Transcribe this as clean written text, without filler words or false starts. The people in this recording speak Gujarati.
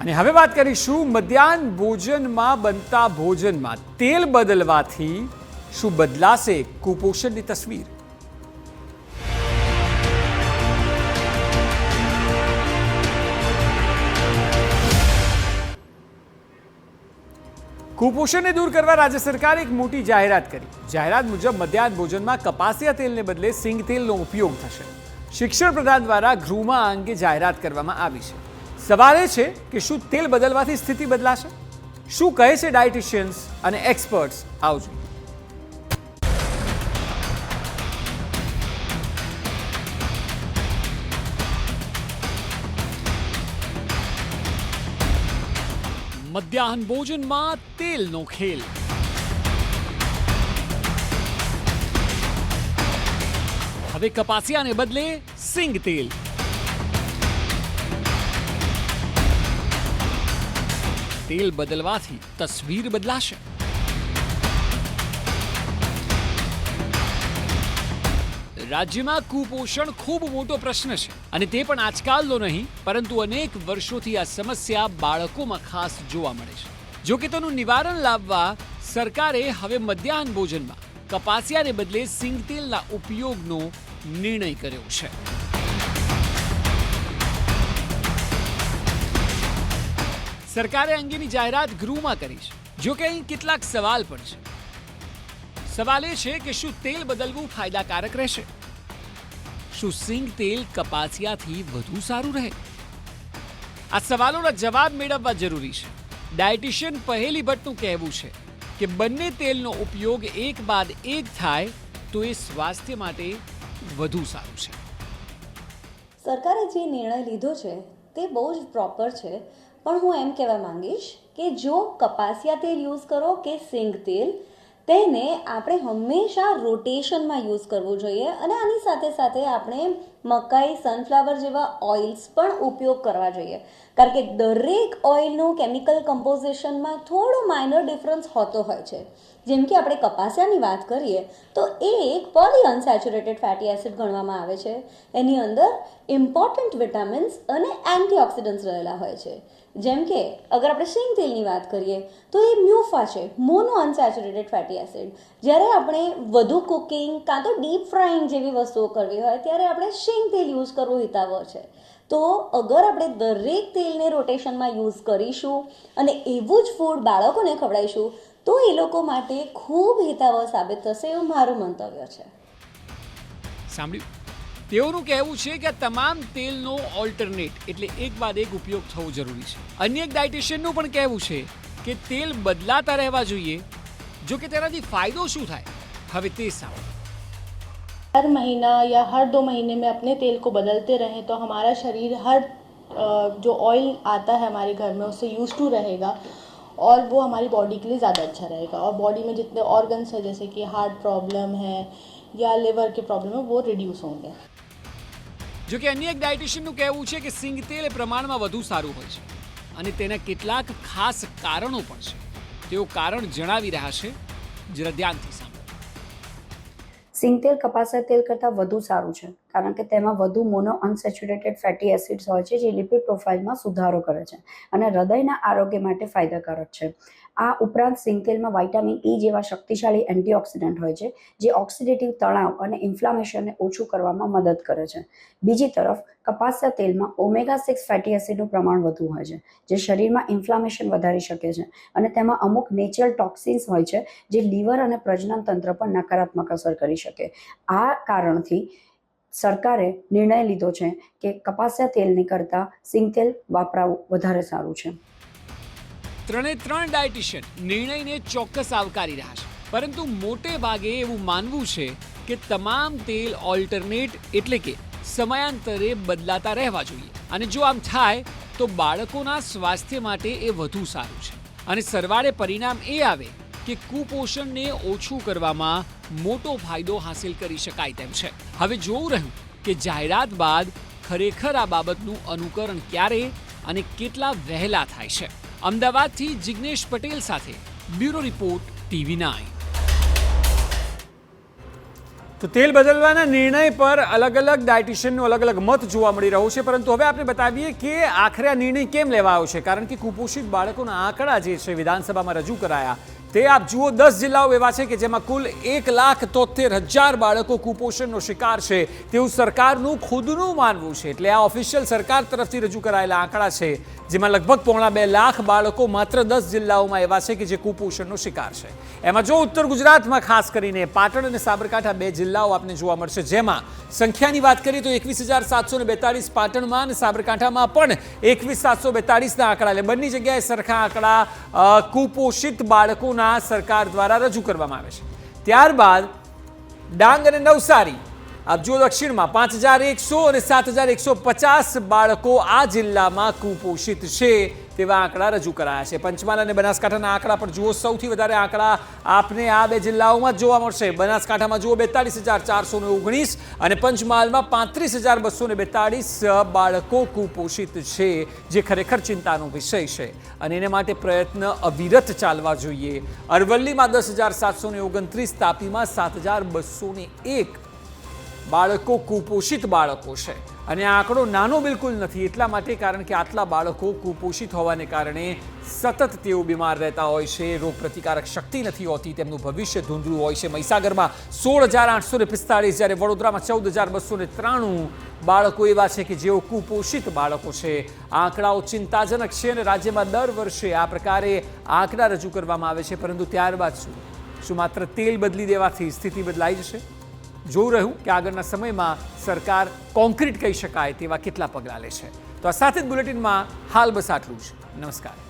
અને હવે વાત કરીશું મધ્યાહન ભોજનમાં બનતા ભોજનમાં તેલ બદલવાથી શું બદલાશે કુપોષણની તસવીર? કુપોષણને દૂર કરવા રાજ્ય સરકારે એક મોટી જાહેરાત કરી. જાહેરાત મુજબ મધ્યાહન ભોજનમાં કપાસિયા તેલને બદલે સિંગ તેલનો ઉપયોગ થશે. શિક્ષણ પ્રધાન દ્વારા ગૃહમાં આ અંગે જાહેરાત કરવામાં આવી છે. સવાલ એ છે કે શું તેલ બદલવાથી સ્થિતિ બદલાશે? શું કહે છે ડાયટિશિયન્સ અને એક્સપર્ટ્સ? આવો જોઈએ. મધ્યાહન ભોજનમાં તેલનો ખેલ. હવે કપાસિયાને બદલે સિંગ તેલ. તેલ બદલવાથી તસવીર બદલાશે. રાજ્યમાં કુપોષણ ખૂબ મોટો પ્રશ્ન છે અને તે પણ આજકાલનો નહીં પરંતુ અનેક વર્ષોથી આ સમસ્યા બાળકોમાં ખાસ જોવા મળે છે. જો કે તેનું નિવારણ લાવવા સરકારે હવે મધ્યાહન ભોજનમાં કપાસિયાને બદલે સિંગ તેલના ઉપયોગનો નિર્ણય કર્યો છે. સરકારે અંગેની જાહેરાત ગૃહમાં કરી છે. જો કે અહીં કેટલાક સવાલ પણ છે. સવાલ એ છે કે શું તેલ બદલવું ફાયદાકારક રહેશે? શું સિંગ તેલ કપાસિયાથી વધુ સારું રહે? આ સવાલોના જવાબ મેળવવા જરૂરી છે. ડાયટિશિયન પહેલી ભટ્ટનું કહેવું છે કે બંને તેલનો ઉપયોગ એક બાદ એક થાય તો એ સ્વાસ્થ્ય માટે વધુ સારું છે. સરકારે જે નિર્ણય લીધો છે તે બહુ જ પ્રોપર છે, પણ હું એમ કહેવા માંગીશ કે જો કપાસિયા તેલ યુઝ કરો કે સિંગ તેલ, તેને આપણે હંમેશા રોટેશનમાં યુઝ કરવું જોઈએ અને આની સાથે સાથે આપણે મકાઈ, સનફ્લાવર જેવા ઓઇલ્સ પણ ઉપયોગ કરવા જોઈએ. કારણ કે દરેક ઓઇલનું કેમિકલ કમ્પોઝિશનમાં થોડો માઇનર ડિફરન્સ હોતો હોય છે. જેમ કે આપણે કપાસિયાની વાત કરીએ તો એ એક પોલી અનસેચ્યુરેટેડ ફેટી એસિડ ગણવામાં આવે છે. એની અંદર ઇમ્પોર્ટન્ટ વિટામિન્સ અને એન્ટીઓક્સિડન્ટ્સ રહેલા હોય છે. જેમ કે અગર આપણે સિંગ તેલની વાત કરીએ તો એ મ્યુફા છે, મોનો અનસેચ્યુરેટેડ ફેટી એસિડ. જ્યારે આપણે વધુ કુકિંગ કાં તો ડીપ ફ્રાઈંગ જેવી વસ્તુઓ કરવી હોય ત્યારે આપણે સિંગ તેલ યુઝ કરવું હિતાવહ છે. તો અગર આપણે દરેક તેલને રોટેશનમાં યુઝ કરીશું અને એવું જ ફૂડ બાળકોને ખવડાવીશું તો એ લોકો માટે ખૂબ હિતાવહ સાબિત થશે એવું મારું મંતવ્ય છે. સાંભળ્યું? તેઓનું કહેવું છે કે તમામ તેલનો ઓલ્ટરનેટ એટલે એક બાદ એક ઉપયોગ થવો જરૂરી છે. અન્ય એક ડાયટિશિયનનું પણ કહેવું છે કે તેલ બદલાતા રહેવા જોઈએ. જો કે તેનાથી ફાયદો શું થાય હવે તે સાંભળો. हर महीना या हर 2 महीने में अपने तेल को बदलते रहें तो हमारा शरीर हर जो ऑयल आता है हमारे घर में उससे यूज टू रहेगा और वो हमारी बॉडी के लिए ज़्यादा अच्छा रहेगा और बॉडी में जितने ऑर्गन्स हैं जैसे कि हार्ट प्रॉब्लम है या लिवर के प्रॉब्लम है वो रिड्यूस होंगे. જો કે અન્ય એક ડાયટિશિયનનું કહેવું છે કે સિંગ તેલ એ પ્રમાણમાં વધુ સારું હોય છે અને તેના કેટલાક ખાસ કારણો પણ છે. તેઓ કારણ જણાવી રહ્યા છે, જરા ધ્યાનથી સાંભળો. સિંગ તેલ કપાસિયા તેલ કરતાં વધુ સારું છે કારણ કે તેમાં વધુ મોનો અનસેચ્યુરેટેડ ફેટી એસિડ્સ હોય છે જે લિપિડ પ્રોફાઇલમાં સુધારો કરે છે અને હૃદયના આરોગ્ય માટે ફાયદાકારક છે. આ ઉપરાંત સિંગ તેલમાં વિટામિન E જેવા શક્તિશાળી એન્ટીઓક્સિડન્ટ હોય છે જે ઓક્સિડેટિવ તણાવ અને ઇન્ફ્લામેશનને ઓછું કરવામાં મદદ કરે છે. બીજી તરફ કપાસિયા તેલમાં ઓમેગા-6 ફેટી એસિડનું પ્રમાણ વધુ હોય છે જે શરીરમાં ઇન્ફ્લામેશન વધારી શકે છે અને તેમાં અમુક નેચરલ ટોક્સિન્સ હોય છે જે લીવર અને પ્રજનન તંત્ર પર નકારાત્મક અસર કરી શકે. આ કારણથી સરકારે નિર્ણય લીધો છે કે કપાસિયા તેલની કરતાં સિંગ તેલ વાપરાવું વધારે સારું છે. ત્રણે ત્રણ ડાયટિશિયન નિર્ણયને ચોક્કસ આવકારી રહ્યા છે, પરંતુ મોટે ભાગે એવું માનવું છે કે તમામ તેલ ઓલ્ટરનેટ એટલે કે સમયાંતરે બદલાતા રહેવા જોઈએ અને જો આમ થાય તો બાળકોના સ્વાસ્થ્ય માટે એ વધુ સારું છે અને સરવાળે પરિણામ એ આવે કે કુપોષણને ઓછું કરવામાં મોટો ફાયદો હાંસિલ કરી શકાય તેમ છે. હવે જોવું રહ્યું કે જાહેરાત બાદ ખરેખર આ બાબતનું અનુકરણ ક્યારે અને કેટલા વહેલા થાય છે. અમદાવાદથી જિગ્નેશ પટેલ સાથે બ્યુરો રિપોર્ટ TV9. તો તેલ બદલવાના નિર્ણય પર અલગ અલગ ડાયટિશિયનનો અલગ અલગ મત જોવા મળી રહ્યો છે, પરંતુ હવે આપણે બતાવીએ કે આખરે આ નિર્ણય કેમ લેવાયો છે. કારણ કે કુપોષિત બાળકોના આંકડા જે છે વિધાનસભામાં રજૂ કરાયા તે આપ જુઓ, 10 જિલ્લાઓ એવા છે કે જેમાં કુલ 1,73,000 બાળકો કુપોષણનો શિકાર છે તેવું સરકારનું ખુદનું માનવું છે. એટલે આ ઓફિશિયલ સરકાર તરફથી રજૂ કરાયેલા આંકડા છે, જેમાં લગભગ 2.5 લાખ બાળકો માત્ર 10 જિલ્લાઓમાં એવા છે કે જે કુપોષણનો શિકાર છે. એમાં જો ઉત્તર ગુજરાતમાં ખાસ કરીને પાટણ અને સાબરકાંઠા 2 જિલ્લાઓ આપને જોવા મળશે, જેમાં સંખ્યાની વાત કરીએ તો 21,742 પાટણમાં અને સાબરકાંઠામાં પણ 21,742ના આંકડા, એટલે બંને જગ્યાએ સરખા આંકડા કુપોષિત બાળકોના સરકાર દ્વારા રજૂ કરવામાં આવે છે. ત્યારબાદ ડાંગ અને નવસારી આપ જુઓ, દક્ષિણમાં 5,100 અને 7,150 બાળકો આ જિલ્લામાં કુપોષિત છે તેવા આંકડા રજૂ કરાયા છે. પંચમહાલ અને બનાસકાંઠાના આંકડા પર જુઓ, સૌથી વધારે આંકડા આપને આ 2 જિલ્લાઓમાં જ જોવા મળશે. બનાસકાંઠામાં જુઓ 42,419 અને પંચમહાલમાં 35,242 બાળકો કુપોષિત છે, જે ખરેખર ચિંતાનો વિષય છે અને એને માટે પ્રયત્ન અવિરત ચાલવા જોઈએ. અરવલ્લીમાં 10,729, તાપીમાં 7,201 બાળકો કુપોષિત બાળકો છે અને આ આંકડો નાનો બિલકુલ નથી. એટલા માટે કારણ કે આટલા બાળકો કુપોષિત હોવાને કારણે સતત તેઓ બીમાર રહેતા હોય છે, રોગપ્રતિકારક શક્તિ નથી હોતી, તેમનું ભવિષ્ય ધૂંધળું હોય છે. મહીસાગરમાં 16,845, જ્યારે વડોદરામાં 14,293 બાળકો એવા છે કે જેઓ કુપોષિત બાળકો છે. આંકડાઓ ચિંતાજનક છે અને રાજ્યમાં દર વર્ષે આ પ્રકારે આંકડા રજૂ કરવામાં આવે છે, પરંતુ ત્યારબાદ શું માત્ર તેલ બદલી દેવાથી સ્થિતિ બદલાઈ જશે? જોવું રહ્યું કે આગળના સમયમાં સરકાર કોન્ક્રીટ કહી શકાય તેવા કેટલા પગલાં લે છે. તો આ સાથે જ બુલેટિનમાં હાલ બસ આટલું જ. નમસ્કાર.